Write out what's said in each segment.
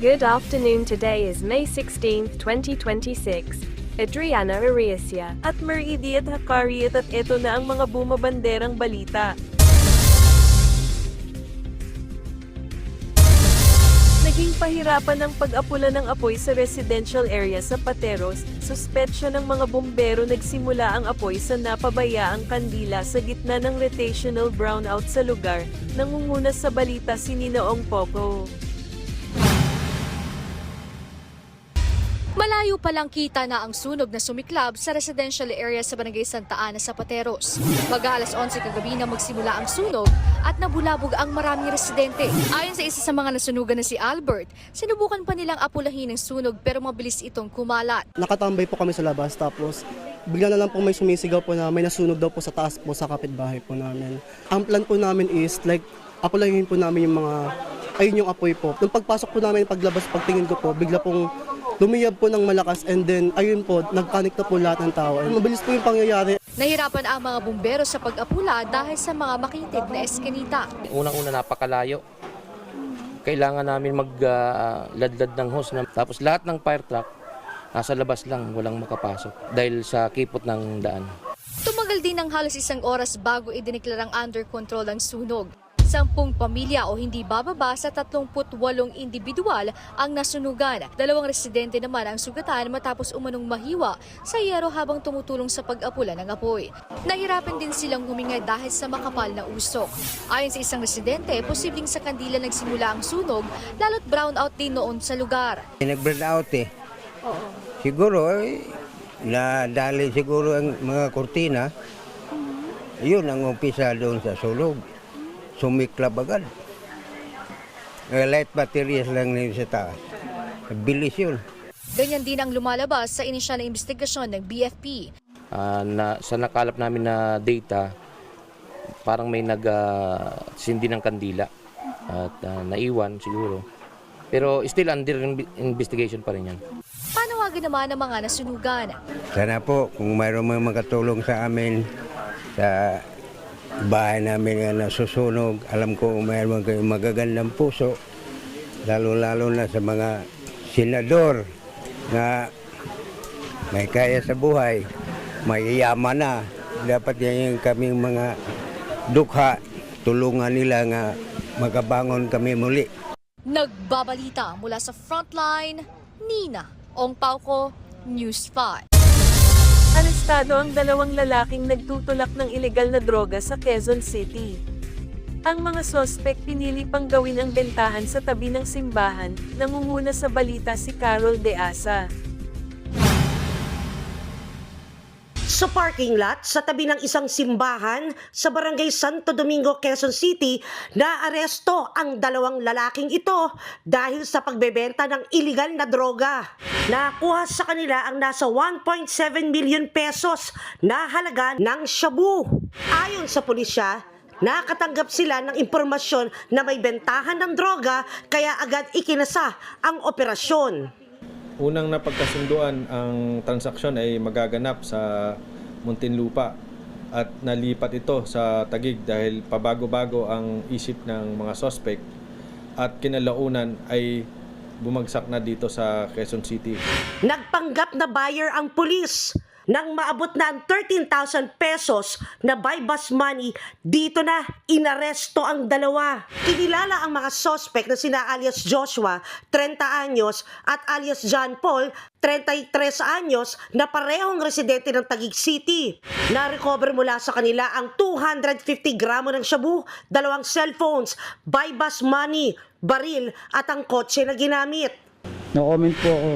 Good afternoon. Today is May 16, 2026. Adriana Ariasia At Meridi at Hakariat at ito na ang mga bumabanderang balita. Naging pahirapan ang pag-apula ng apoy sa residential area sa Pateros. Suspetsya ng mga bumbero nagsimula ang apoy sa napabayaang kandila sa gitna ng rotational brownout sa lugar. Nangunguna sa balita si Ninoong Poco. Malayo palang kita na ang sunog na sumiklab sa residential area sa Barangay Santa Ana sa Pateros. Mag-alas 11 kagabi na magsimula ang sunog at nabulabog ang maraming residente. Ayon sa isa sa mga nasunugan na si Albert, sinubukan pa nilang apulahin ang sunog pero mabilis itong kumalat. Nakatambay po kami sa labas tapos bigla na lang po may sumisigaw po na may nasunog daw po sa taas po sa kapitbahay po namin. Ang plan po namin is like apulahin po namin yung mga ayun yung apoy po. Nung pagpasok po namin paglabas pagtingin ko po bigla pong lumiyab po ng malakas and then ayun po nagkanik na po lahat ng tao. Mabilis po yung pangyayari. Nahirapan ang mga bumbero sa pag-apula dahil sa mga makitid na eskinita. Unang-una napakalayo. Kailangan namin magladlad ng hose. Tapos lahat ng fire truck nasa labas lang, walang makapasok dahil sa kipot ng daan. Tumagal din ng halos 1 oras bago idineklarang under control ang sunog. 10 pamilya o hindi bababa sa 38 individual ang nasunugan. 2 residente naman ang sugatan matapos umanong mahiwa sa yero habang tumutulong sa pag-apula ng apoy. Nahirapan din silang huminga dahil sa makapal na usok. Ayon sa isang residente, posibleng sa kandila nagsimula ang sunog lalo't brownout din noon sa lugar. Nag-brownout Siguro nadali siguro ang mga kurtina. Yun ang umpisa doon sa sulog. Sumiklab agad. Light materials lang nila sa taas. Bilis yun. Ganyan din ang lumalabas sa inisyal na investigasyon ng BFP. Sa nakalap namin na data, parang may nagsindi ng kandila at naiwan siguro. Pero still under investigation pa rin yan. Panawagan naman ng mga nasunugan. Sana po kung mayroong mga makatulong sa amin sa bahay namin na nasusunog, alam ko mayroon kayong magagandang puso, lalo-lalo na sa mga senador na may kaya sa buhay, may yaman na. Dapat yan yung kaming mga dukha, tulungan nila nga makabangon kami muli. Nagbabalita mula sa Frontline, Nina Ong Pauco, News 5. Arestado ang 2 lalaking nagtutulak ng ilegal na droga sa Quezon City. Ang mga sospek pinili pang gawin ang bentahan sa tabi ng simbahan. Nangunguna sa balita si Carol De Asa. Sa parking lot sa tabi ng isang simbahan sa Barangay Santo Domingo, Quezon City, naaresto ang 2 lalaking ito dahil sa pagbebenta ng iligal na droga. Nakuha sa kanila ang nasa 1.7 million pesos na halaga ng shabu. Ayon sa pulisya, nakatanggap sila ng impormasyon na may bentahan ng droga kaya agad ikinasa ang operasyon. Unang napagkasunduan ang transaksyon ay magaganap sa Muntinlupa at nalipat ito sa Taguig dahil pabago-bago ang isip ng mga suspect at kinalaunan ay bumagsak na dito sa Quezon City. Nagpanggap na buyer ang pulis. Nang maabot na ang 13,000 pesos na buy bus money, dito na inaresto ang 2. Kinilala ang mga suspect na sina alias Joshua, 30 anyos, at alias John Paul, 33 anyos, na parehong residente ng Taguig City. Na-recover mula sa kanila ang 250 gramo ng shabu, 2 cellphones, buy bus money, baril, at ang kotse na ginamit. No comment po ako.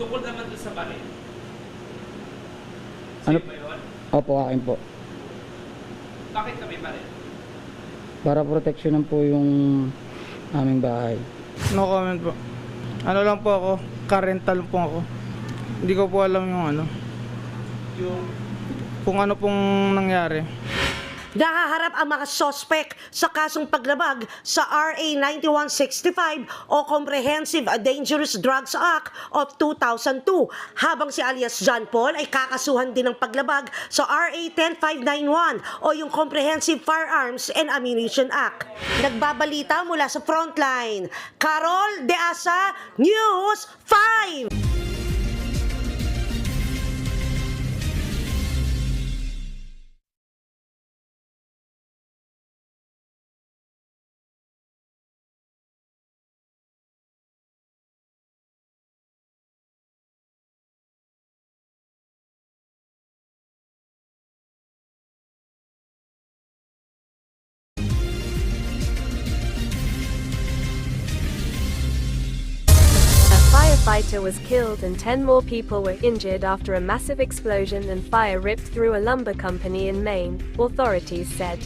Tungkol naman doon sa baril. Ano? Opo, akin po. Bakit kami baril? Para proteksyonan po yung aming bahay. No comment po. Ano lang po ako, ka-rental po ako. Hindi ko po alam yung ano. Yung kung ano pong nangyari. Nahaharap ang mga sospek sa kasong paglabag sa RA 9165 o Comprehensive Dangerous Drugs Act of 2002, habang si alias John Paul ay kakasuhan din ng paglabag sa RA 10591 o yung Comprehensive Firearms and Ammunition Act. Nagbabalita mula sa Frontline, Carol De Asa, News 5! Firefighter was killed and 10 more people were injured after a massive explosion and fire ripped through a lumber company in Maine, authorities said.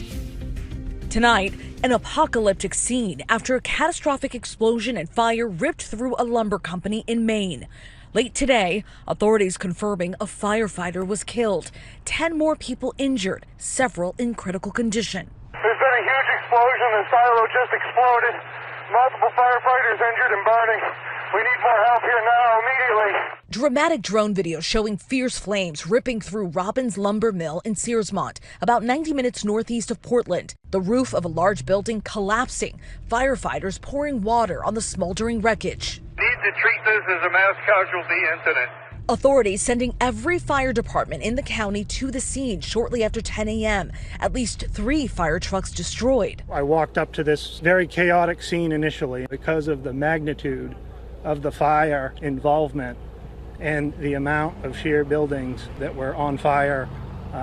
Tonight, an apocalyptic scene after a catastrophic explosion and fire ripped through a lumber company in Maine. Late today, authorities confirming a firefighter was killed, 10 more people injured, several in critical condition. There's been a huge explosion. The silo just exploded. Multiple firefighters injured and burning. We need more help here now, immediately. Dramatic drone video showing fierce flames ripping through Robbins Lumber Mill in Searsmont, about 90 minutes northeast of Portland. The roof of a large building collapsing. Firefighters pouring water on the smoldering wreckage. Need to treat this as a mass casualty incident. Authorities sending every fire department in the county to the scene shortly after 10 a.m. At least 3 fire trucks destroyed. I walked up to this very chaotic scene initially because of the magnitude of the fire involvement and the amount of sheer buildings that were on fire,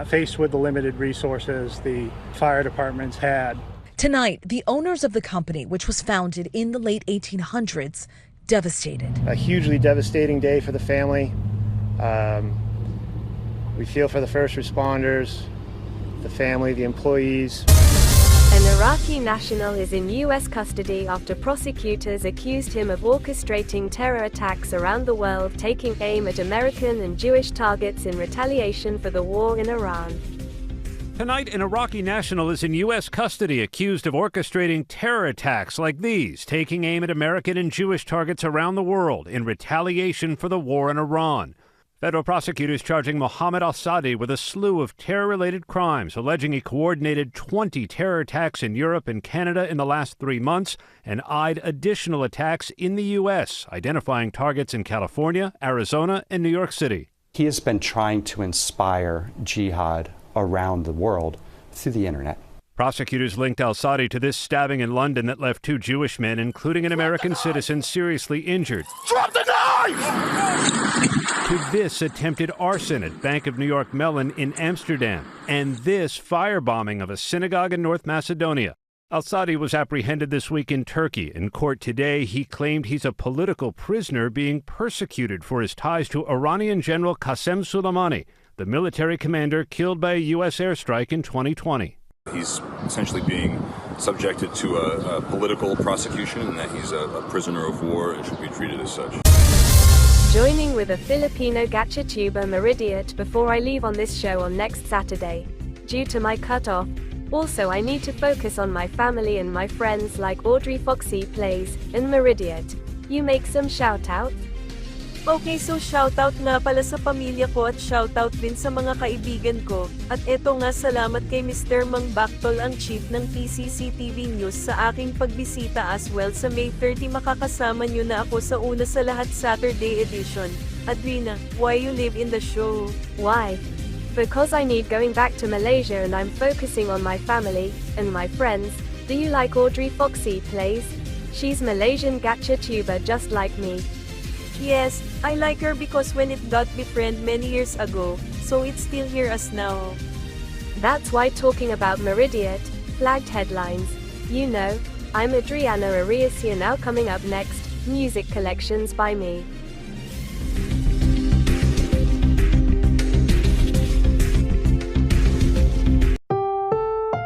faced with the limited resources the fire departments had. Tonight, the owners of the company, which was founded in the late 1800s, devastated. A hugely devastating day for the family. We feel for the first responders, the family, the employees. An Iraqi national is in U.S. custody after prosecutors accused him of orchestrating terror attacks around the world, taking aim at American and Jewish targets in retaliation for the war in Iran. Tonight, an Iraqi national is in U.S. custody accused of orchestrating terror attacks like these, taking aim at American and Jewish targets around the world in retaliation for the war in Iran. Federal prosecutors charging Mohammed al-Sadi with a slew of terror-related crimes, alleging he coordinated 20 terror attacks in Europe and Canada in the last 3 months and eyed additional attacks in the U.S., identifying targets in California, Arizona, and New York City. He has been trying to inspire jihad around the world through the internet. Prosecutors linked al-Sadi to this stabbing in London that left 2 Jewish men, including an American citizen, seriously injured. Drop the knife! To this attempted arson at Bank of New York Mellon in Amsterdam, and this firebombing of a synagogue in North Macedonia. Al-Sadi was apprehended this week in Turkey. In court today, he claimed he's a political prisoner being persecuted for his ties to Iranian General Qasem Soleimani, the military commander killed by a U.S. airstrike in 2020. He's essentially being subjected to a political prosecution, and that he's a prisoner of war and should be treated as such. Joining with a Filipino gacha tuber Meridiat before I leave on this show on next Saturday. Due to my cutoff, also I need to focus on my family and my friends like Audrey Foxy Plays and Meridiat. You make some shout-outs? Okay, so shoutout nga pala sa pamilya ko at shoutout din sa mga kaibigan ko. At eto nga, salamat kay Mr. Mang Bactol, ang chief ng PCCTV News, sa aking pagbisita as well sa May 30. Makakasama nyo na ako sa Una sa Lahat Saturday edition. Adrina, why you live in the show? Why? Because I need going back to Malaysia and I'm focusing on my family and my friends. Do you like Audrey Foxy Plays? She's Malaysian gacha tuber just like me. Yes, I like her because when it got befriend many years ago, so it's still here as now. That's why talking about Meridiat, flagged headlines. You know, I'm Adriana Arias here. Now coming up next, music collections by me.